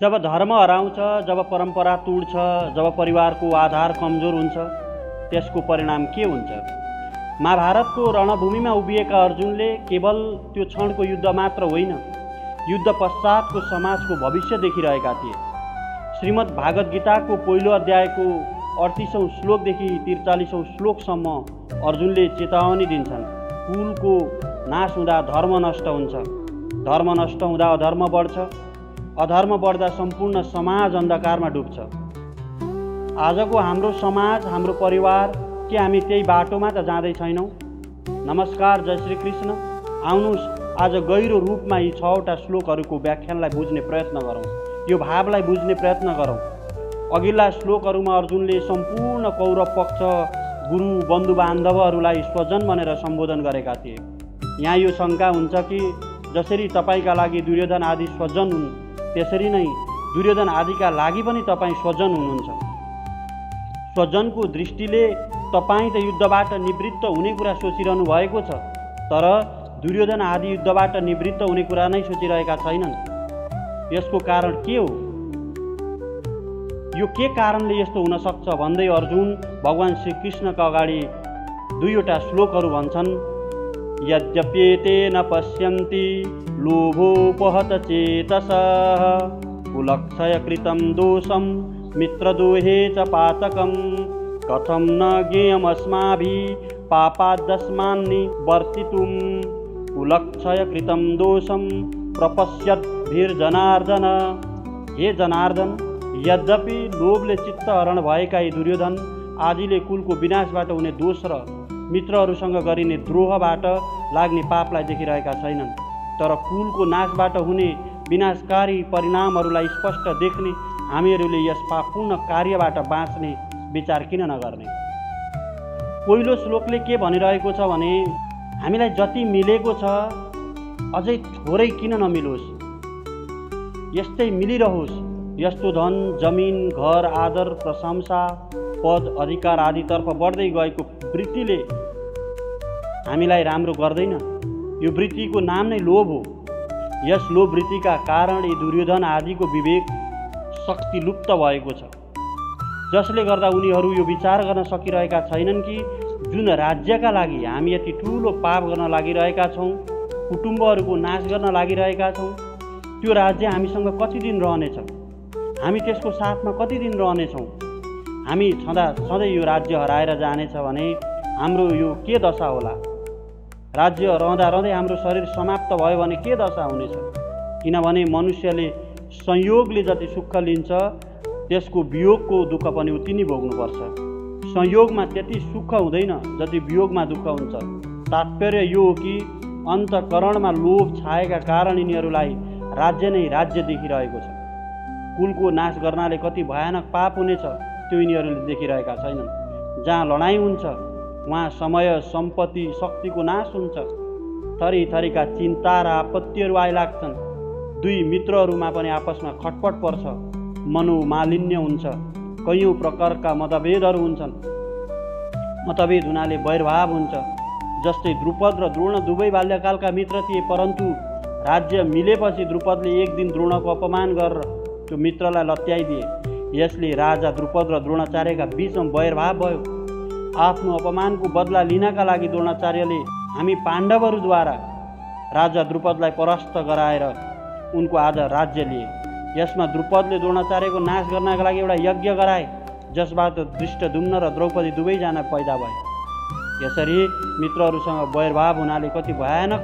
जब धर्म हराउँछ, जब परम्परा तुड्छ, जब परिवारको आधार कमजोर हुन्छ, त्यसको परिणाम के हुन्छ? महाभारतको रणभूमिमा उभिएका अर्जुनले केवल त्यो क्षणको युद्ध मात्र होइन, युद्ध पश्चातको समाजको भविष्य देखिरहेका थिए। श्रीमद् भागवत गीताको पहिलो अध्यायको 38औं श्लोकदेखि 43औं श्लोकसम्म अर्जुनले चेतावनी दिन्छन्। कुलको नाश हुँदा धर्म नष्ट हुन्छ, धर्म नष्ट हुँदा अधर्म बढ्छ, अधर्म बढ्दा सम्पूर्ण समाज अन्धकारमा डुब्छ। आजको हाम्रो समाज, हाम्रो परिवार, के हामी त्यही बाटोमा त जाँदै छैनौँ? नमस्कार, जय श्री कृष्ण। आउनुहोस् आज गहिरो रूपमा यी 6वटा श्लोकहरूको व्याख्यानलाई बुझ्ने प्रयत्न गरौँ, यो भावलाई बुझ्ने प्रयत्न गरौँ। अघिल्ला श्लोकहरूमा अर्जुनले सम्पूर्ण कौरव पक्ष, गुरु, बन्धु बान्धवहरूलाई स्वजन भनेर सम्बोधन गरेका थिए। यहाँ यो शङ्का हुन्छ कि जसरी तपाईँका लागि दुर्योधन आदि स्वजन हुन्, त्यसरी नै दुर्योधन आदिका लागि पनि तपाईँ स्वजन हुनुहुन्छ। स्वजनको दृष्टिले तपाईँ त युद्धबाट निवृत्त हुने कुरा सोचिरहनु भएको छ, तर दुर्योधन आदि युद्धबाट निवृत्त हुने कुरा नै सोचिरहेका छैनन्। यसको कारण के हो? यो के कारणले यस्तो हुन सक्छ भन्दै अर्जुन भगवान श्रीकृष्णका अगाडि 2वटा श्लोकहरू भन्छन्। यद्यप्येते न पश्यन्ति लोभोपहत चेतसः कुलक्षय कृतं दोषं मित्रदोहे च पातकं कथं न ज्ञेयमस्माभिः पापादस्मान्निवर्तितुं कुलक्षय कृतं दोषं प्रपश्यद्भिर्जनार्दन। हे जनार्दन, यद्यपि लोभले चित्तहरण भएका यी दुर्योधन आदिले कुलको विनाशबाट हुने दोष र मित्रहरूसँग गरिने द्रोहबाट लाग्ने पापलाई देखिरहेका छैनन्, तर कुलको नाशबाट हुने विनाशकारी परिणामहरूलाई स्पष्ट देख्ने हामीहरूले यस पापपूर्ण कार्यबाट बाँच्ने विचार किन नगर्ने? पहिलो श्लोकले के भनिरहेको छ भने हामीलाई जति मिलेको छ अझै थोरै किन नमिलोस्, यस्तै मिलिरहोस्। यस्तो धन, जमिन, घर, आदर, प्रशंसा, पद, अधिकार आदितर्फ बढ्दै गएको वृत्तिले हामीलाई राम्रो गर्दैन। यो वृत्तिको नाम नै लोभ हो। यस लोभ वृत्तिका कारण यी दुर्योधन आदिको विवेक शक्ति लुप्त भएको छ, जसले गर्दा उनीहरू यो विचार गर्न सकिरहेका छैनन् कि जुन राज्यका लागि हामी यति ठुलो पाप गर्न लागिरहेका छौँ, कुटुम्बहरूको नाश गर्न लागिरहेका छौँ, त्यो राज्य हामीसँग कति दिन रहनेछ? हामी त्यसको साथमा कति दिन रहनेछौँ? हामी सधैँ यो राज्य हराएर जानेछ भने हाम्रो यो के दशा होला? राज्य रहँदा रहँदै हाम्रो शरीर समाप्त भयो भने के दशा हुनेछ? किनभने मनुष्यले संयोगले जति सुख लिन्छ त्यसको वियोगको दुःख पनि उति नै भोग्नुपर्छ। संयोगमा त्यति सुख हुँदैन जति वियोगमा दुःख हुन्छ। तात्पर्य यो हो कि अन्तःकरणमा लोभ छाएका कारण यिनीहरूलाई राज्य नै राज्य देखिरहेको छ। कुलको नाश गर्नाले कति भयानक पाप हुनेछ त्यो यिनीहरूले देखिरहेका छैनन्। जहाँ लडाइँ हुन्छ वहाँ समय, सम्पत्ति, शक्तिको नाश हुन्छ। थरी थरीका चिन्ता र आपत्तिहरू आइलाग्छन्। दुई मित्रहरूमा पनि आपसमा खटपट पर्छ, मनोमालिन्य हुन्छ, कैयौँ प्रकारका मतभेदहरू हुन्छन्। मतभेद हुनाले वैरभाव हुन्छ। जस्तै द्रुपद र द्रोण दुवै बाल्यकालका मित्र थिए, परन्तु राज्य मिलेपछि द्रुपदले एक दिन द्रोणको अपमान गरेर त्यो मित्रलाई लत्याइदिए। यसले राजा द्रुपद र द्रोणाचार्यका बीचमा वैरभाव भयो। आफ्नो अपमानको बदला लिनका लागि द्रोणाचार्यले हामी पाण्डवहरूद्वारा राजा द्रुपदलाई परास्त गराएर उनको आज राज्य लिए। यसमा द्रुपदले द्रोणाचार्यको नाश गर्नका लागि एउटा यज्ञ गराए, जसबाट धृष्टद्युम्न र द्रौपदी दुवैजना पैदा भए। यसरी मित्रहरूसँग वैरभाव हुनाले कति भयानक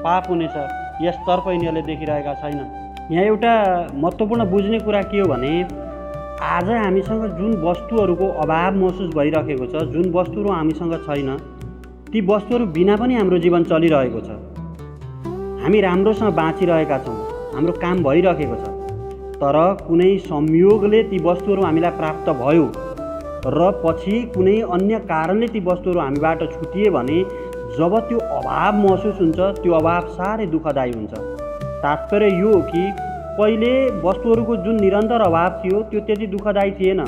पाप हुनेछ यसतर्फ यिनीहरूले देखिरहेका छैनन्। यहाँ एउटा महत्त्वपूर्ण बुझ्ने कुरा के हो भने आज हामीसँग जुन वस्तुहरूको अभाव महसुस भइरहेको छ, जुन वस्तुहरू हामीसँग छैन, ती वस्तुहरू बिना पनि हाम्रो जीवन चलिरहेको छ। हामी राम्रोसँग बाँचिरहेका छौँ, हाम्रो काम भइरहेको छ, तर कुनै संयोगले ती वस्तुहरू हामीलाई प्राप्त भयो र पछि कुनै अन्य कारणले ती वस्तुहरू हामीबाट छुटिए भने जब त्यो अभाव महसुस हुन्छ त्यो अभाव साह्रै दुःखदायी हुन्छ। तात्पर्य यो हो कि पहिले वस्तुहरूको जुन निरन्तर अभाव थियो त्यो त्यति दुःखदायी थिएन,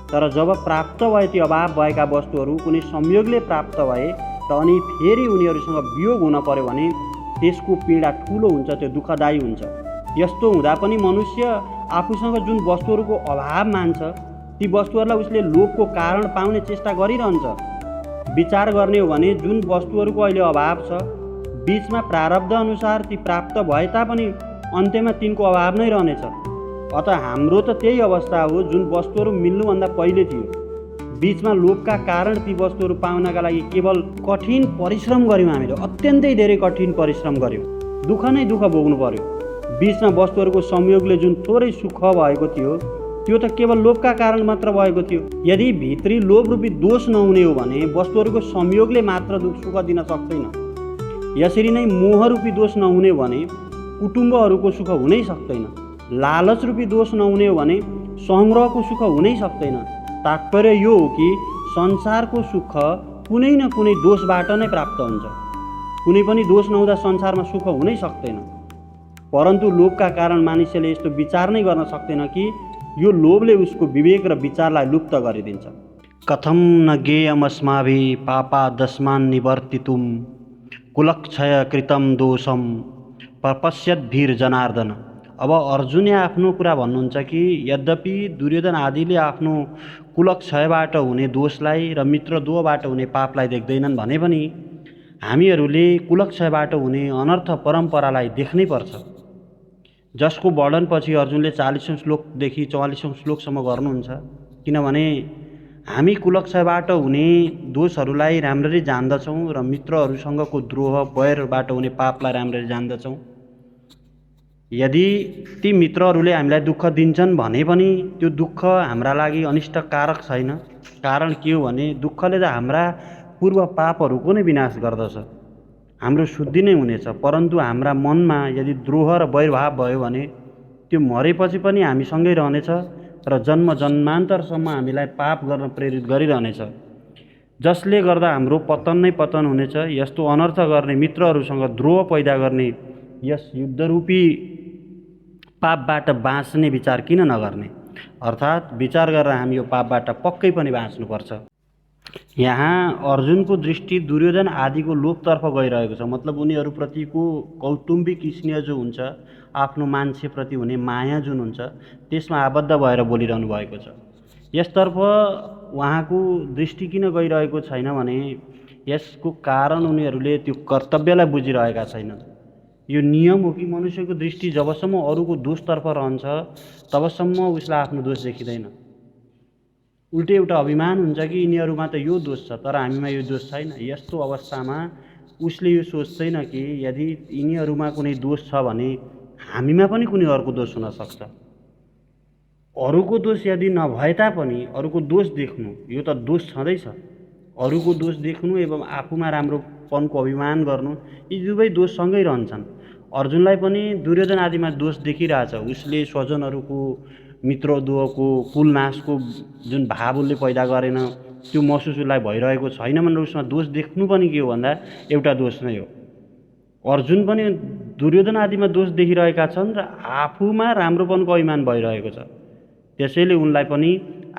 तर जब प्राप्त भए ती अभाव भएका वस्तुहरू कुनै संयोगले प्राप्त भए र अनि फेरि उनीहरूसँग वियोग हुन पर्यो भने त्यसको पीडा ठुलो हुन्छ, त्यो दुःखदायी हुन्छ। यस्तो हुँदा पनि मनुष्य आफूसँग जुन वस्तुहरूको अभाव मान्छ ती वस्तुहरूलाई उसले लोभको कारण पाउने चेष्टा गरिरहन्छ। विचार गर्ने हो भने जुन वस्तुहरूको अहिले अभाव छ बीचमा प्रारब्ध अनुसार ती प्राप्त भए तापनि अन्त्यमा तिनको अभाव नै रहनेछ। अत हाम्रो त त्यही अवस्था हो जुन वस्तुहरू मिल्नुभन्दा पहिले थियो। बीचमा लोभका कारण ती वस्तुहरू पाउनका लागि केवल कठिन परिश्रम गऱ्यौँ, हामीले अत्यन्तै धेरै कठिन परिश्रम गऱ्यौँ, दुःख नै दुःख भोग्नु पर्यो। बीचमा वस्तुहरूको संयोगले जुन थोरै सुख भएको थियो त्यो त केवल लोभका कारण मात्र भएको थियो। यदि भित्री लोभ रूपी दोष नहुने हो भने वस्तुहरूको संयोगले मात्र सुख दिन सक्दैन। यसरी नै मोह रूपी दोष नहुने हो भने कुटुम्बहरूको सुख हुनै सक्दैन। लालच रूपी दोष नहुने हो भने सङ्ग्रहको सुख हुनै सक्दैन। तात्पर्य यो हो कि संसारको सुख कुनै न कुनै दोषबाट नै प्राप्त हुन्छ। कुनै पनि दोष नहुँदा संसारमा सुख हुनै सक्दैन। परन्तु लोभका कारण मानिसले यस्तो विचार नै गर्न सक्दैन कि यो लोभले उसको विवेक र विचारलाई लुप्त गरिदिन्छ। कथम न ज्ञेयमस्माभिः पापादस्मान् निवर्तितुं कुलक्षय कृतं दोषम प्रपश्यद्भिर् जनार्दन। अब अर्जुनले आफ्नो कुरा भन्नुहुन्छ कि यद्यपि दुर्योधन आदिले आफ्नो कुलक्षयबाट हुने दोषलाई र मित्रद्रोहबाट हुने पापलाई देख्दैनन् भने पनि हामीहरूले कुलक्षयबाट हुने अनर्थ परम्परालाई देख्नै पर्छ, जसको वर्णन पछि अर्जुनले 40औं श्लोकदेखि 44औं श्लोकसम्म गर्नुहुन्छ। किनभने हामी कुलक्षयबाट हुने दोषहरूलाई राम्ररी जान्दछौँ र मित्रहरूसँगको द्रोह वैरबाट हुने पापलाई राम्ररी जान्दछौँ। यदि ती मित्रहरूले हामीलाई दुःख दिन्छन् भने पनि त्यो दुःख हाम्रा लागि अनिष्टकारक छैन। कारण के हो भने दुःखले त हाम्रा पूर्व पापहरूको नै विनाश गर्दछ, हाम्रो शुद्धि नै हुनेछ। परन्तु हाम्रा मनमा यदि द्रोह र वैरभाव भयो भने त्यो मरेपछि पनि हामीसँगै रहनेछ र जन्म जन्मान्तरसम्म हामीलाई पाप गर्न प्रेरित गरिरहनेछ, जसले गर्दा हाम्रो पतन नै पतन हुनेछ। यस्तो अनर्थ गर्ने मित्रहरूसँग द्रोह पैदा गर्ने यस युद्धरूपी पापबाट बाँच्ने विचार किन नगर्ने? अर्थात् विचार गरेर हामी यो पापबाट पक्कै पनि बाँच्नुपर्छ। यहाँ अर्जुनको दृष्टि दुर्योधन आदिको लोभतर्फ गइरहेको छ। मतलब उनीहरूप्रतिको कौटुम्बिक स्नेह जो हुन्छ, आफ्नो मान्छेप्रति हुने माया जुन हुन्छ, त्यसमा आबद्ध भएर बोलिरहनु भएको छ। यसतर्फ उहाँको दृष्टि किन गइरहेको छैन भने यसको कारण उनीहरूले त्यो कर्तव्यलाई बुझिरहेका छैनन्। यो नियम हो कि मनुष्यको दृष्टि जबसम्म अरूको दोषतर्फ रहन्छ तबसम्म उसलाई आफ्नो दोष देखिँदैन। उल्टै एउटा अभिमान हुन्छ कि यिनीहरूमा त यो दोष छ तर हामीमा यो दोष छैन। यस्तो अवस्थामा उसले यो सोच्दैन कि यदि यिनीहरूमा कुनै दोष छ भने हामीमा पनि कुनै अर्को दोष हुन सक्छ। अरूको दोष यदि नभए तापनि अरूको दोष देख्नु यो त दोष छँदैछ। अरूको दोष देख्नु एवं आफूमा राम्रोपनको अभिमान गर्नु यी दुवै दोषसँगै रहन्छन्। अर्जुनलाई पनि दुर्योधन आदिमा दोष देखिरहेछ। उसले स्वजनहरूको मित्रद्रोहको कुलनाशको जुन भाव उसले पैदा गरेन त्यो महसुस उसलाई भइरहेको छैन भनेर उसमा दोष देख्नु पनि के हो भन्दा एउटा दोष नै हो। अर्जुन पनि दुर्योधन आदिमा दोष देखिरहेका छन् र आफूमा राम्रोपनको अभिमान भइरहेको छ। त्यसैले उनलाई पनि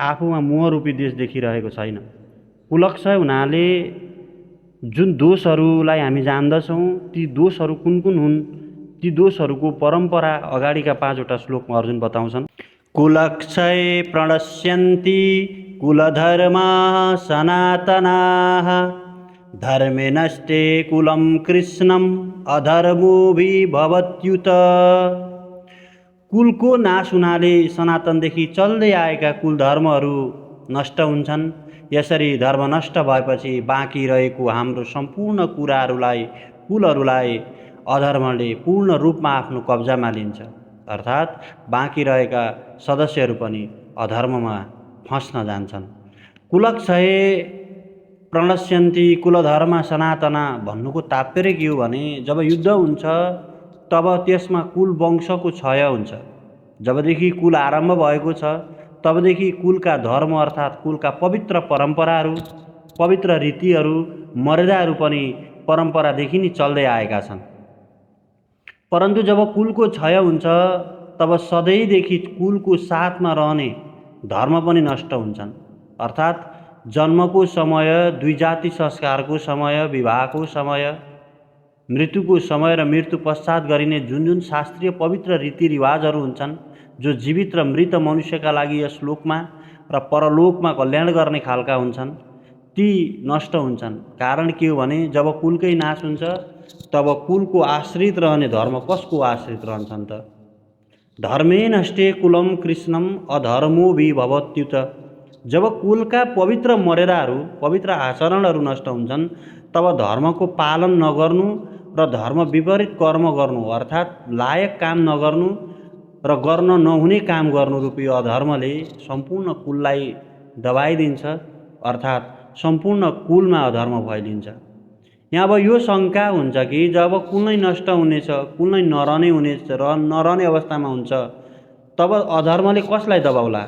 आफूमा मोहरूपी दोष देखिरहेको छैन। कुलक्षय हुनाले जुन दोषहरूलाई हामी जान्दछौँ ती दोषहरू कुन कुन हुन्, ती दोषहरूको परम्परा अगाडिका 5वटा श्लोकमा अर्जुन बताउँछन्। कुलक्षय प्रणश्यन्ति कुलधर्माः सनातनाः धर्मे नष्टे कुलं कृष्णम् अधर्मोऽभिभवत्युत। कुलको नाश हुनाले सनातनदेखि चल्दै आएका कुल धर्महरू नष्ट हुन्छन्। यसरी धर्म नष्ट भएपछि बाँकी रहेको हाम्रो सम्पूर्ण कुलहरूलाई अधर्मले पूर्ण रूपमा आफ्नो कब्जामा लिन्छ। अर्थात् बाँकी रहेका सदस्यहरू पनि अधर्ममा फस्न जान्छन्। कुलक्षय प्रणश्यन्ति कुलधर्म सनातना भन्नुको तात्पर्य के हो भने जब युद्ध हुन्छ तब त्यसमा कुल वंशको क्षय हुन्छ। जबदेखि कुल आरम्भ भएको छ तबदेखि कुलका धर्म अर्थात् कुलका पवित्र परम्पराहरू, पवित्र रीतिहरू, मर्यादाहरू पनि परम्परादेखि नै चल्दै आएका छन्। परन्तु जब कुलको क्षय हुन्छ तब सधैँदेखि कुलको साथमा रहने धर्म पनि नष्ट हुन्छन्। अर्थात् जन्मको समय, द्विजाति संस्कारको समय, विवाहको समय, मृत्युको समय र मृत्यु पश्चात गरिने जुन जुन शास्त्रीय पवित्र रीतिरिवाजहरू हुन्छन् जो जीवित र मृत मनुष्यका लागि यस लोकमा र परलोकमा कल्याण गर्ने खालका हुन्छन् ती नष्ट हुन्छन्। कारण के हो भने जब कुलकै नाश हुन्छ तब कुलको आश्रित रहने धर्म कसको आश्रित रहन्छन् त? धर्मे नष्टे कुलम कृष्णम अधर्मो विभवत्युत। जब कुलका पवित्र मर्यादाहरू पवित्र आचरणहरू नष्ट हुन्छन् तब धर्मको पालन नगर्नु र धर्म विपरीत कर्म गर्नु अर्थात् लायक काम नगर्नु र गर्न नहुने काम गर्नु रूपी अधर्मले सम्पूर्ण कुललाई दबाइदिन्छ अर्थात् सम्पूर्ण कुलमा अधर्म फैलिन्छ। यहाँ अब यो शङ्का हुन्छ कि जब कुल नै नष्ट हुनेछ, कुल नै नरहने हुनेछ र नरहने अवस्थामा हुन्छ तब अधर्मले कसलाई दबाउला?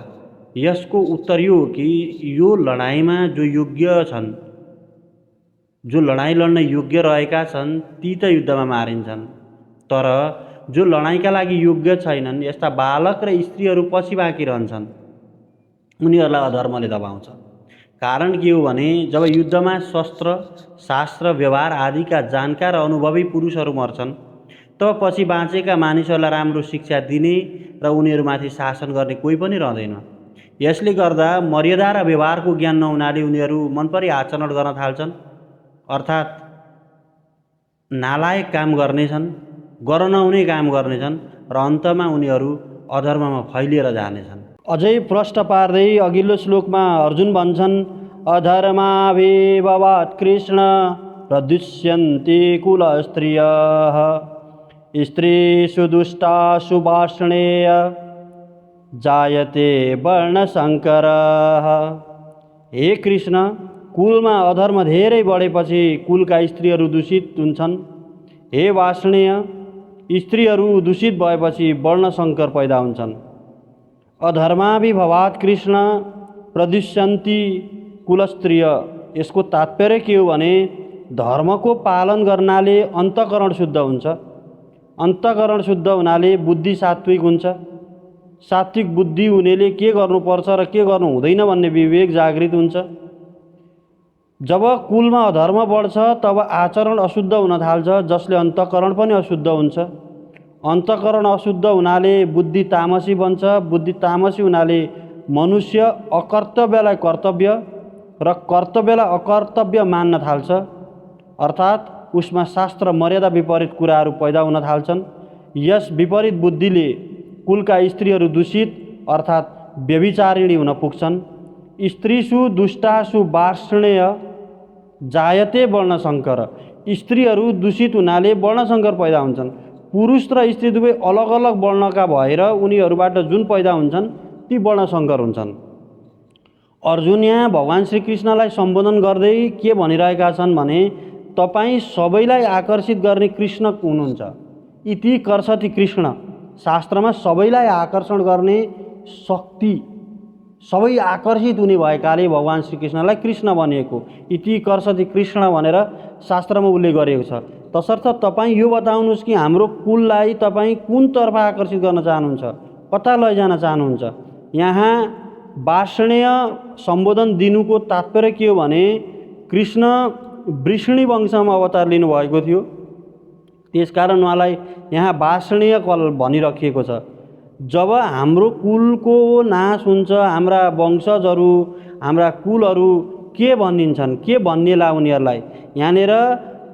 यसको उत्तर यो हो कि यो लडाइँमा जो योग्य छन्, जो लडाइँ लड्न योग्य रहेका छन् ती त युद्धमा मारिन्छन्, तर जो लडाइँका लागि योग्य छैनन् यस्ता बालक र स्त्रीहरू पछि बाँकी रहन्छन्, उनीहरूलाई अधर्मले दबाउँछ। कारण के हो भने जब युद्धमा शस्त्र शास्त्र व्यवहार आदिका जानकार र अनुभवी पुरुषहरू मर्छन् तब पछि बाँचेका मानिसहरूलाई राम्रो शिक्षा दिने र उनीहरूमाथि शासन गर्ने कोही पनि रहँदैन। यसले गर्दा मर्यादा र व्यवहारको ज्ञान नहुनाले उनीहरू मनपरी आचरण गर्न थाल्छन् अर्थात् नालायक काम गर्नेछन्, गर्न नहुने काम गर्नेछन् र अन्तमा उनीहरू अधर्ममा फैलिएर जानेछन्। अझै प्रश्न पार्दै अघिल्लो श्लोकमा अर्जुन भन्छन् अधर्माभिभवात् कृष्ण प्रदुष्यन्ति कुलस्त्रियः स्त्रीषु दुष्टासु वार्ष्णेय जायते वर्णशङ्करः। हे कृष्ण, कुलमा अधर्म धेरै बढेपछि कुलका स्त्रीहरू दूषित हुन्छन्। हे वार्ष्णेय, स्त्रीहरू दूषित भएपछि वर्णशङ्कर पैदा हुन्छन्। अधर्माभिभवात् कृष्ण प्रदुष्यन्ति कुलस्त्रिय, यसको तात्पर्य के हो भने धर्मको पालन गर्नाले अन्तःकरण शुद्ध हुन्छ। अन्तःकरण शुद्ध हुनाले बुद्धि सात्विक हुन्छ। सात्विक बुद्धि हुनेले के गर्नुपर्छ र के गर्नु हुँदैन भन्ने विवेक जागृत हुन्छ। जब कुलमा अधर्म बढ्छ तब आचरण अशुद्ध हुन थाल्छ, जसले अन्तःकरण पनि अशुद्ध हुन्छ। अन्तःकरण अशुद्ध हुनाले बुद्धि तामसी बन्छ। बुद्धि तामसी हुनाले मनुष्य अकर्तव्यलाई कर्तव्य र कर्तव्यलाई अकर्तव्य मान्न थाल्छ, अर्थात् उसमा शास्त्र मर्यादा विपरीत कुराहरू पैदा हुन थाल्छन्। यस विपरीत बुद्धिले कुलका स्त्रीहरू दूषित अर्थात् व्यभिचारिणी हुन पुग्छन्। स्त्रीषु दुष्टासु वार्ष्णेय जायते वर्णशङ्कर, स्त्रीहरू दूषित हुनाले वर्णशङ्कर पैदा हुन्छन्। पुरुष र स्त्री दुवै अलग अलग वर्णका भएर उनीहरूबाट जुन पैदा हुन्छन् ती वर्णशङ्कर हुन्छन्। अर्जुन यहाँ भगवान श्रीकृष्णलाई सम्बोधन गर्दै के भनिरहेका छन् भने तपाईँ सबैलाई आकर्षित गर्ने कृष्ण हुनुहुन्छ। इति कर्षति कृष्ण, शास्त्रमा सबैलाई आकर्षण गर्ने शक्ति, सबै आकर्षित हुने भएकाले भगवान श्रीकृष्णलाई कृष्ण भनिएको। इति कर्षति कृष्ण भनेर शास्त्रमा उल्लेख गरिएको छ। तसर्थ तपाईँ यो बताउनुहोस् कि हाम्रो कुललाई तपाईँ कुनतर्फ आकर्षित गर्न चाहनुहुन्छ, कता लैजान चाहनुहुन्छ। यहाँ वार्ष्णेय सम्बोधन दिनुको तात्पर्य के हो भने कृष्ण वृष्णि वंशमा अवतार लिनुभएको थियो, त्यसकारण उहाँलाई यहाँ वार्ष्णेय कल भनिराखिएको छ। जब हाम्रो कुलको नाश हुन्छ, हाम्रा वंशजहरू हाम्रा कुलहरू के भनिन्छन्, के भन्नेला उनीहरूलाई, यहाँनिर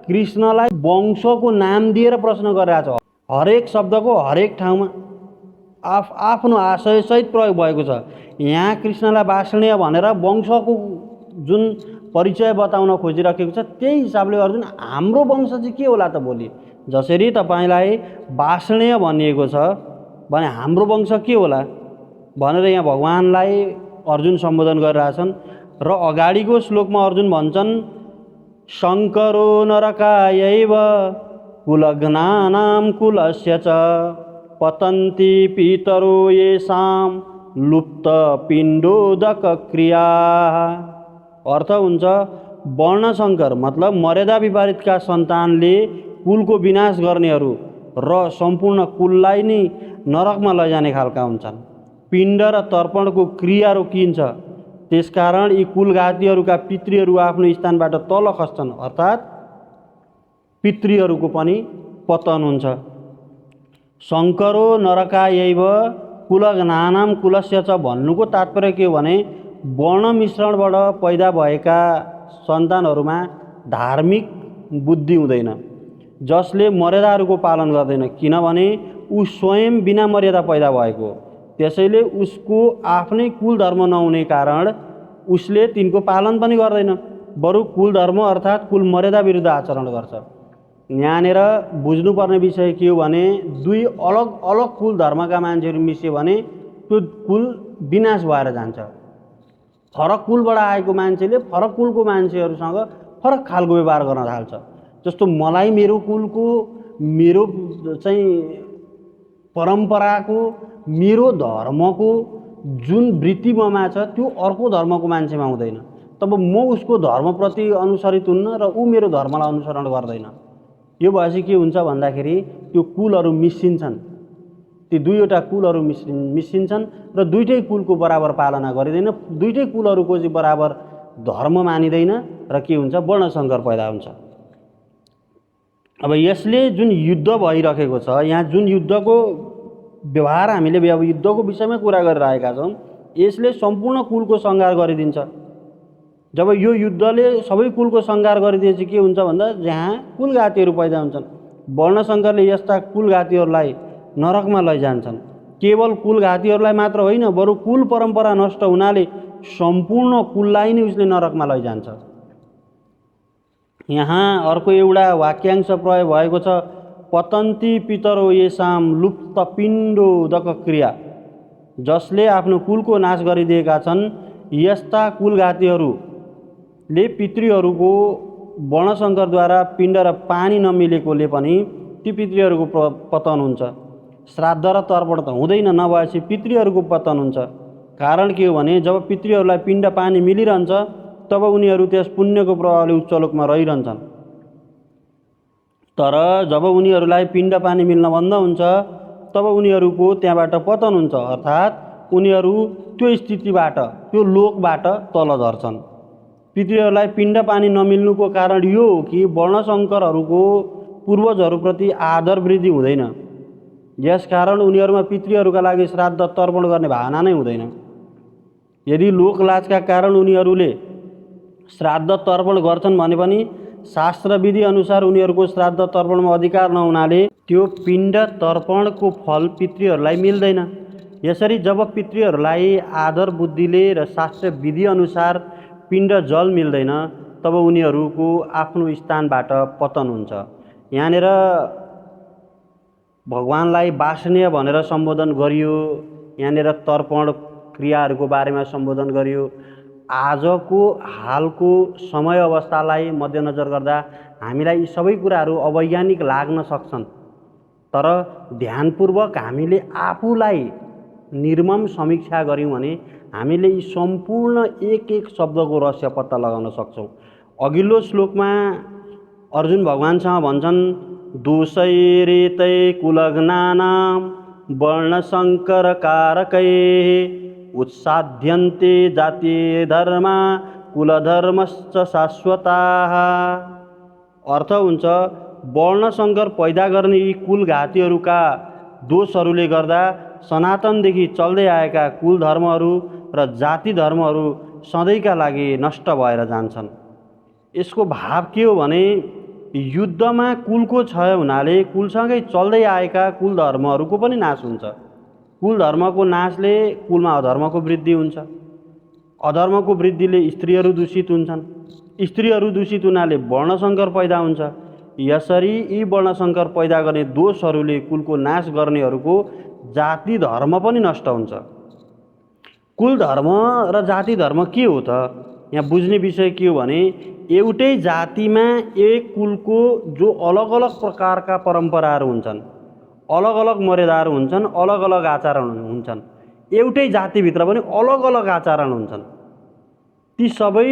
कृष्णलाई वंशको नाम दिएर प्रश्न गरिरहेको छ। हरेक शब्दको हरेक ठाउँमा आफ्नो आशयसहित प्रयोग भएको छ। यहाँ कृष्णलाई वार्ष्णेय भनेर वंशको जुन परिचय बताउन खोजिराखेको छ, त्यही हिसाबले अर्जुन हाम्रो वंश चाहिँ के होला त भोलि, जसरी तपाईँलाई वार्ष्णेय भनिएको छ भने हाम्रो वंश के होला भनेर यहाँ भगवानलाई अर्जुन सम्बोधन गरिरहेछन्। र अगाडिको श्लोकमा अर्जुन भन्छन् शङ्करो नरकायैव कुलघ्नानां कुलस्य च पतन्ति पितरो येषां लुप्त पिण्डोदक क्रिया। अर्थ हुन्छ वर्णशङ्कर मतलब मर्यादा विपरीतका सन्तानले कुलको विनाश गर्नेहरू र सम्पूर्ण कुललाई नै नरकमा लैजाने खालका हुन्छन्। पिण्ड र तर्पणको क्रिया रोकिन्छ, त्यसकारण यी कुलघातीहरूका पितृहरू आफ्नो स्थानबाट तल खस्छन्, अर्थात् पितृहरूको पनि पतन हुन्छ। शङ्करो नरकायैव कुलघ्नानाम कुलस्य च भन्नुको तात्पर्य के हो भने वर्ण मिश्रणबाट पैदा भएका सन्तानहरूमा धार्मिक बुद्धि हुँदैन, जसले मर्यादाहरूको पालन गर्दैन, किनभने ऊ स्वयं बिना मर्यादा पैदा भएको हो। त्यसैले उसको आफ्नै कुल धर्म नहुने कारण उसले तिनको पालन पनि गर्दैन, बरु कुल धर्म अर्थात् कुल मर्यादा विरुद्ध आचरण गर्छ। यहाँनिर बुझ्नुपर्ने विषय के हो भने दुई अलग अलग कुल धर्मका मान्छेहरू मिस्यो भने त्यो कुल विनाश भएर जान्छ। फरक कुलबाट आएको मान्छेले फरक कुलको मान्छेहरूसँग फरक खालको व्यवहार गर्न थाल्छ। जस्तो मलाई मेरो कुलको, मेरो चाहिँ परम्पराको, मेरो धर्मको जुन वृत्ति ममा छ त्यो अर्को धर्मको मान्छेमा हुँदैन। तब म उसको धर्मप्रति अनुसरित हुन्न र ऊ मेरो धर्मलाई अनुसरण गर्दैन। यो भएपछि के हुन्छ भन्दाखेरि त्यो कुलहरू मिसिन्छन्, ती दुईवटा कुलहरू मिसिन्छन् र दुईटै कुलको बराबर पालना गरिँदैन, दुईटै कुलहरूको चाहिँ बराबर धर्म मानिँदैन र के हुन्छ वर्णसङ्कर पैदा हुन्छ। अब यसले जुन युद्ध भइरहेको छ, यहाँ जुन युद्धको व्यवहार हामीले युद्धको विषयमा कुरा गरिरहेका छौँ, यसले सम्पूर्ण कुलको संहार गरिदिन्छ। जब यो युद्धले सबै कुलको संहार गरिदिएपछि के हुन्छ भन्दा जहाँ कुलघातीहरू पैदा हुन्छन्, वर्णसङ्करले यस्ता कुलघातीहरूलाई नरकमा लैजान्छन्। केवल कुलघातीहरूलाई मात्र होइन, बरु कुल परम्परा नष्ट हुनाले सम्पूर्ण कुललाई नै उसले नरकमा लैजान्छ। यहाँ अर्को एउटा वाक्यांश प्रयोग भएको छ, पतन्ती पितरो येसाम लुप्त पिण्डोदक क्रिया, जसले आफ्नो कुलको नाश गरिदिएका छन्। यस्ता कुलघातीहरूले पितृहरूको वर्णसङ्करद्वारा पिण्ड र पानी नमिलेकोले पनि ती पितृहरूको पतन हुन्छ। श्राद्ध र तर्पण त हुँदैन, नभएपछि पितृहरूको पतन हुन्छ। कारण के हो भने जब पितृहरूलाई पिण्ड पानी मिलिरहन्छ तब उनीहरू त्यस पुण्यको प्रभावले उच्च लोकमा रहिरहन्छन्। तर जब उनीहरूलाई पिण्ड पानी मिल्न बन्द हुन्छ तब उनीहरूको त्यहाँबाट पतन हुन्छ, अर्थात् उनीहरू त्यो स्थितिबाट, त्यो लोकबाट तल झर्छन्। पितृहरूलाई पिण्ड पानी नमिल्नुको कारण यो हो कि वर्णसङ्करहरूको पूर्वजहरूप्रति आदर वृद्धि हुँदैन। यसकारण उनीहरूमा पितृहरूका लागि श्राद्ध तर्पण गर्ने भावना नै हुँदैन। यदि लोकलाजका कारण उनीहरूले श्राद्ध तर्पण गर्छन् भने पनि शास्त्रविधि अनुसार उनीहरूको श्राद्ध तर्पणमा अधिकार नहुनाले त्यो पिण्ड तर्पणको फल पितृहरूलाई मिल्दैन। यसरी जब पितृहरूलाई आदर बुद्धिले र शास्त्रविधि अनुसार पिण्ड जल मिल्दैन तब उनीहरूको आफ्नो स्थानबाट पतन हुन्छ। यहाँनिर भगवानलाई वासनीय भनेर सम्बोधन गरियो, यहाँनिर तर्पण क्रियाहरूको बारेमा सम्बोधन गरियो। आजको हालको समय अवस्थालाई मध्यनजर गर्दा हामीलाई यी सबै कुराहरू अवैज्ञानिक लाग्न सक्छन्, तर ध्यानपूर्वक हामीले आफूलाई निर्मम समीक्षा गऱ्यौँ भने हामीले यी सम्पूर्ण एक एक शब्दको रहस्य पत्ता लगाउन सक्छौँ। अघिल्लो श्लोकमा अर्जुन भगवानसँग भन्छन्, दोषैरेतै कुलघ्नानाम वर्णसङ्करकारकै उत्साध्यन्ते जातीय धर्मा कुलधर्मश्च शाश्वताः। अर्थ हुन्छ वर्णसङ्कर पैदा गर्ने यी कुलघातीहरूका दोषहरूले गर्दा सनातनदेखि चल्दै आएका कुल धर्महरू र जाति धर्महरू सधैँका लागि नष्ट भएर जान्छन्। यसको भाव के हो भने युद्धमा कुलको क्षय हुनाले कुलसँगै चल्दै आएका कुल धर्महरूको पनि नाश हुन्छ। कुल धर्मको नाशले कुलमा अधर्मको वृद्धि हुन्छ, अधर्मको वृद्धिले स्त्रीहरू दूषित हुन्छन्, स्त्रीहरू दूषित हुनाले वर्णसङ्कर पैदा हुन्छ। यसरी यी वर्णसङ्कर पैदा गर्ने दोषहरूले कुलको नाश गर्नेहरूको जाति धर्म पनि नष्ट हुन्छ। कुल धर्म र जाति धर्म के हो त? यहाँ बुझ्ने विषय के हो भने एउटै जातिमा एक कुलको जो अलग अलग प्रकारका परम्पराहरू हुन्छन्, अलग अलग मर्यादाहरू हुन्छन्, अलग अलग आचरण हुन्छन्। एउटै जातिभित्र पनि अलग अलग आचरण हुन्छन्। ती सबै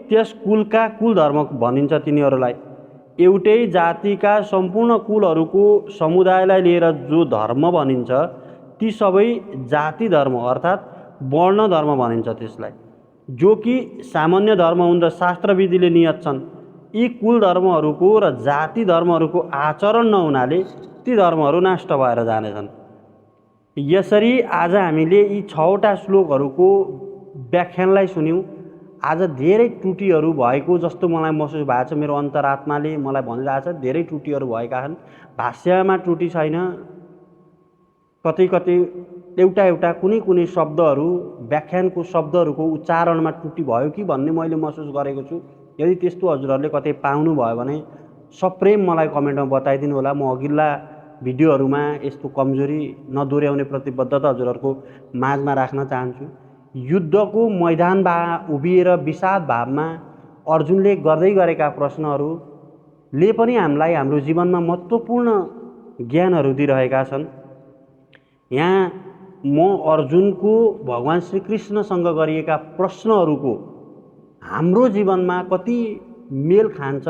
त्यस कुलका कुल धर्म भनिन्छ। तिनीहरूलाई एउटै जातिका सम्पूर्ण कुलहरूको समुदायलाई लिएर जो धर्म भनिन्छ ती सबै जाति धर्म अर्थात् वर्ण धर्म भनिन्छ त्यसलाई, जो कि सामान्य धर्म हुन् र शास्त्रविधिले नियत छन्। यी कुल धर्महरूको र जाति धर्महरूको आचरण नहुनाले ती धर्महरू नष्ट भएर जानेछन्। यसरी आज हामीले यी 6वटा श्लोकहरूको व्याख्यानलाई सुन्यौँ। आज धेरै त्रुटिहरू भएको जस्तो मलाई महसुस भएको छ। मेरो अन्तरात्माले मलाई भनिरहेको छ धेरै त्रुटिहरू भएका छन्। भाष्यमा त्रुटि छैन, कतै कतै एउटा कुनै शब्दहरू व्याख्यानको शब्दहरूको उच्चारणमा त्रुटि भयो कि भन्ने मैले महसुस गरेको छु। यदि त्यस्तो हजुरहरूले कतै पाउनुभयो भने सप्रेम मलाई कमेन्टमा बताइदिनु होला। म अघिल्ला भिडियोहरूमा यस्तो कमजोरी नदोहोऱ्याउने प्रतिबद्धता हजुरहरूको माझमा राख्न चाहन्छु। युद्धको मैदानमा उभिएर विषाद भावमा अर्जुनले गर्दै गरेका प्रश्नहरूले पनि हामीलाई हाम्रो जीवनमा महत्त्वपूर्ण ज्ञानहरू दिइरहेका छन्। यहाँ म अर्जुनको भगवान श्रीकृष्णसँग गरिएका प्रश्नहरूको हाम्रो जीवनमा कति मेल खान्छ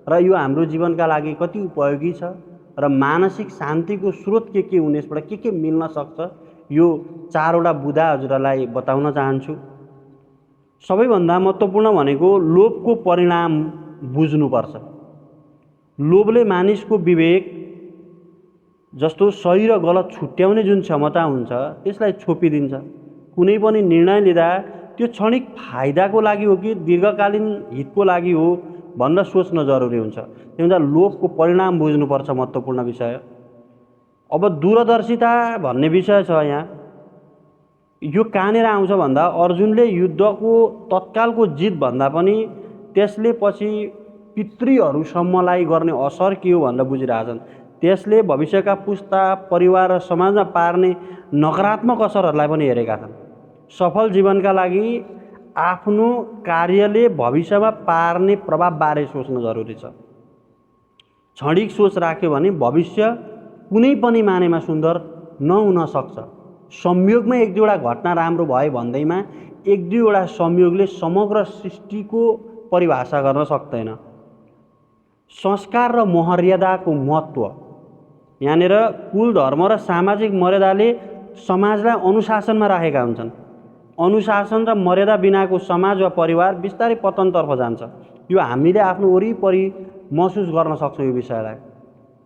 र यो हाम्रो जीवनका लागि कति उपयोगी छ र मानसिक शान्तिको स्रोत के हुने यसबाट के मिल्न सक्छ, यो 4वटा बुँदा हजुरलाई बताउन चाहन्छु। सबैभन्दा महत्त्वपूर्ण भनेको लोभको परिणाम बुझ्नुपर्छ। लोभले मानिसको विवेक जस्तो सही र गलत छुट्याउने जुन क्षमता हुन्छ त्यसलाई छोपिदिन्छ। कुनै पनि निर्णय लिँदा त्यो क्षणिक फाइदाको लागि हो कि दीर्घकालीन हितको लागि हो भनेर सोच्न जरुरी हुन्छ। त्यही भएर लोभको परिणाम बुझ्नुपर्छ, महत्त्वपूर्ण विषय। अब दूरदर्शिता भन्ने विषय छ यहाँ। यो कहाँनिर आउँछ भन्दा अर्जुनले युद्धको तत्कालको जित भन्दा पनि त्यसले पछि पितृहरूसम्मलाई गर्ने असर के हो भनेर बुझिरहेछन्। त्यसले भविष्यका पुस्ता, परिवार र समाजमा पार्ने नकारात्मक असरहरूलाई पनि हेरेका छन्। सफल जीवनका लागि आफ्नो कार्यले भविष्यमा पार्ने प्रभावबारे सोच्न जरुरी छ। क्षणिक सोच राख्यो भने भविष्य कुनै पनि मानेमा सुन्दर नहुन सक्छ। संयोगमा एक दुईवटा घटना राम्रो भयो भन्दैमा एक दुईवटा संयोगले समग्र सृष्टिको परिभाषा गर्न सक्दैन। संस्कार र मर्यादाको महत्त्व, यहाँनिर कुल, धर्म र सामाजिक मर्यादाले समाजलाई अनुशासनमा राखेका हुन्छन्। अनुशासन र मर्यादा बिनाको समाज वा परिवार बिस्तारै पतनतर्फ जान्छ। यो हामीले आफ्नो वरिपरि महसुस गर्न सक्छौँ। यो विषयलाई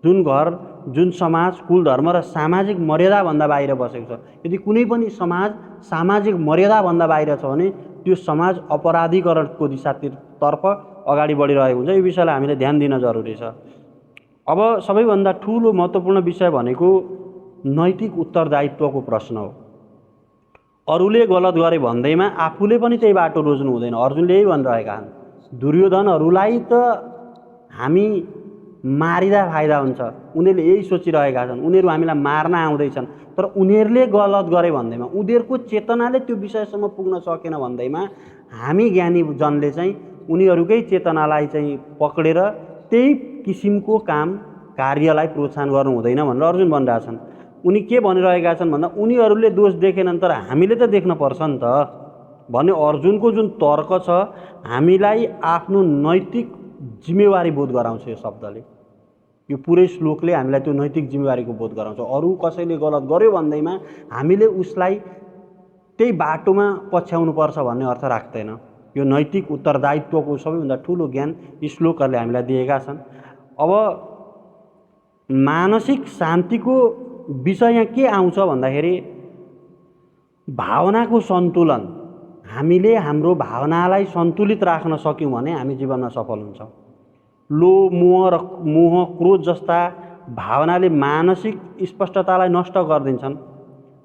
जुन घर, जुन समाज कुल, धर्म र सामाजिक मर्यादाभन्दा बाहिर बसेको छ, यदि कुनै पनि समाज सामाजिक मर्यादाभन्दा बाहिर छ भने त्यो समाज अपराधीकरणको दिशातर्फ अगाडि बढिरहेको हुन्छ। यो विषयलाई हामीले ध्यान दिन जरुरी छ। अब सबैभन्दा ठुलो महत्त्वपूर्ण विषय भनेको नैतिक उत्तरदायित्वको प्रश्न हो। अरूले गलत गरे भन्दैमा आफूले पनि त्यही बाटो रोज्नु हुँदैन। अर्जुनले यही भनिरहेका छन्। दुर्योधनहरूलाई त हामी मारिदा फाइदा हुन्छ, उनीहरूले यही सोचिरहेका छन्। उनीहरू हामीलाई मार्न आउँदैछन्, तर उनीहरूले गलत गरे भन्दैमा, उनीहरूको चेतनाले त्यो विषयसम्म पुग्न सकेन भन्दैमा हामी ज्ञानी जनले चाहिँ उनीहरूकै चेतनालाई चाहिँ पक्रेर त्यही किसिमको काम कार्यलाई प्रोत्साहन गर्नु हुँदैन भनेर अर्जुन भनिरहेछन्। उनी के भनिरहेका छन् भन्दा उनीहरूले दोष देखेनन् तर हामीले त देख्न पर्छ नि त भन्ने अर्जुनको जुन तर्क छ हामीलाई आफ्नो नैतिक जिम्मेवारी बोध गराउँछ। यो शब्दले, यो पुरै श्लोकले हामीलाई त्यो नैतिक जिम्मेवारीको बोध गराउँछ। अरू कसैले गलत गर्यो भन्दैमा हामीले उसलाई त्यही बाटोमा पछ्याउनुपर्छ भन्ने अर्थ राख्दैन। यो नैतिक उत्तरदायित्वको सबैभन्दा ठुलो ज्ञान यी श्लोकहरूले हामीलाई दिएका छन्। अब मानसिक शान्तिको विषय यहाँ के आउँछ भन्दाखेरि भावनाको सन्तुलन। हामीले हाम्रो भावनालाई सन्तुलित राख्न सक्यौँ भने हामी जीवनमा सफल हुन्छौँ। लोभ, मोह, क्रोध जस्ता भावनाले मानसिक स्पष्टतालाई नष्ट गरिदिन्छन्।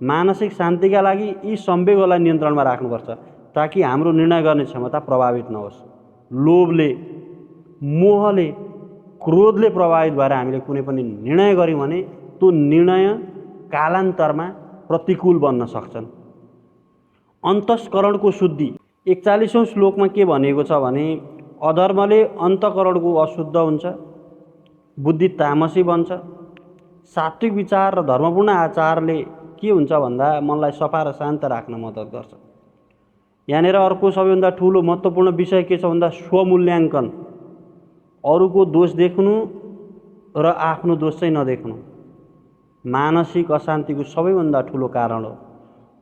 मानसिक शान्तिका लागि यी संवेगहरूलाई नियन्त्रणमा राख्नुपर्छ ताकि हाम्रो निर्णय गर्ने क्षमता प्रभावित नहोस्। लोभले, मोहले, क्रोधले प्रभावित भएर हामीले कुनै पनि निर्णय गऱ्यौँ भने त्यो निर्णय कालान्तरमा प्रतिकूल बन्न सक्छन्। अन्तस्करणको शुद्धि 41औं श्लोकमा के भनेको छ भने अधर्मले अन्तःकरणको अशुद्ध हुन्छ, बुद्धि तामसी बन्छ। सात्विक विचार र धर्मपूर्ण आचारले के हुन्छ भन्दा मनलाई सफा र शान्त राख्न मद्दत गर्छ। यहाँनिर अर्को सबैभन्दा ठुलो महत्त्वपूर्ण विषय के छ भन्दा स्वमूल्याङ्कन। अरूको दोष देख्नु र आफ्नो दोष चाहिँ नदेख्नु मानसिक अशान्तिको सबैभन्दा ठुलो कारण हो।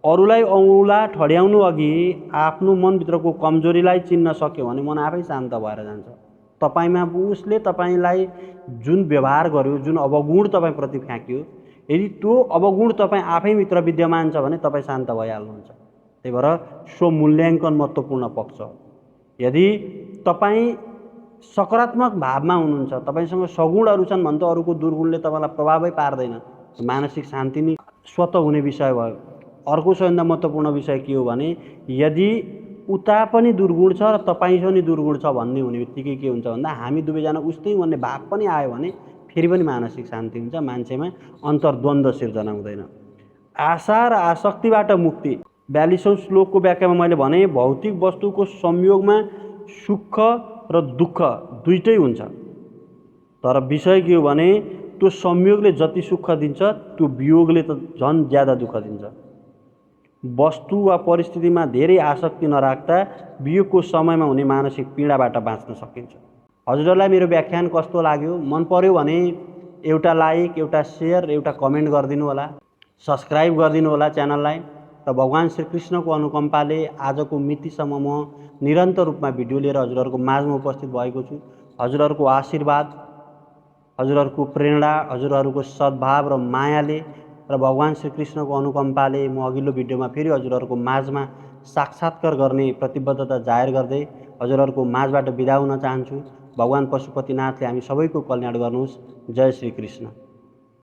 अरूलाई औँला ठड्याउनु अघि आफ्नो मनभित्रको कमजोरीलाई चिन्न सक्यो भने मन आफै शान्त भएर जान्छ। तपाईँमा उसले तपाईँलाई जुन व्यवहार गर्यो, जुन अवगुण तपाईँप्रति फ्याँक्यो, यदि त्यो अवगुण तपाईँ आफैभित्र विद्यमान छ भने तपाईँ शान्त भइहाल्नुहुन्छ। त्यही भएर स्वमूल्याङ्कन महत्त्वपूर्ण पक्ष हो। यदि तपाईँ सकारात्मक भावमा हुनुहुन्छ, तपाईँसँग सगुणहरू छन् भने त अरूको दुर्गुणले तपाईँलाई प्रभावै पार्दैन। मानसिक शान्ति नै स्वतः हुने विषय भयो। अर्को सबैभन्दा महत्त्वपूर्ण विषय के हो भने यदि उता पनि दुर्गुण छ र तपाईँ पनि दुर्गुण छ भन्ने हुने बित्तिकै के हुन्छ भन्दा हामी दुवैजना उस्तै भन्ने भाव पनि आयो भने फेरि पनि मानसिक शान्ति हुन्छ, मान्छेमा अन्तर्द्वन्द्व सिर्जना हुँदैन। आशा र आसक्तिबाट मुक्ति। 42औं श्लोकको व्याख्यामा मैले भने भौतिक वस्तुको संयोगमा सुख र दुःख दुइटै हुन्छ, तर विषय के हो भने त्यो संयोगले जति सुख दिन्छ त्यो वियोगले त झन् ज्यादा दुःख दिन्छ। वस्तु वा परिस्थितिमा धेरै आसक्ति नराख्दा वियोगको समयमा हुने मानसिक पीडाबाट बाँच्न सकिन्छ। हजुरहरूलाई मेरो व्याख्यान कस्तो लाग्यो? मन पर्यो भने एउटा लाइक, एउटा सेयर, एउटा कमेन्ट गरिदिनु होला, सब्सक्राइब गरिदिनु होला च्यानललाई। र भगवान् श्रीकृष्णको अनुकम्पाले आजको मितिसम्म म निरन्तर रूपमा भिडियो लिएर हजुरहरूको माझमा उपस्थित भएको छु। हजुरहरूको आशीर्वाद, हजुरहरूको प्रेरणा, हजुरहरूको सद्भाव र मायाले र भगवान् श्रीकृष्णको अनुकम्पाले म अघिल्लो भिडियोमा फेरि हजुरहरूको माझमा साक्षात्कार गर्ने प्रतिबद्धता जाहेर गर्दै हजुरहरूको माझबाट बिदा हुन चाहन्छु। भगवान् पशुपतिनाथले हामी सबैको कल्याण गर्नुहोस्। जय श्री कृष्ण।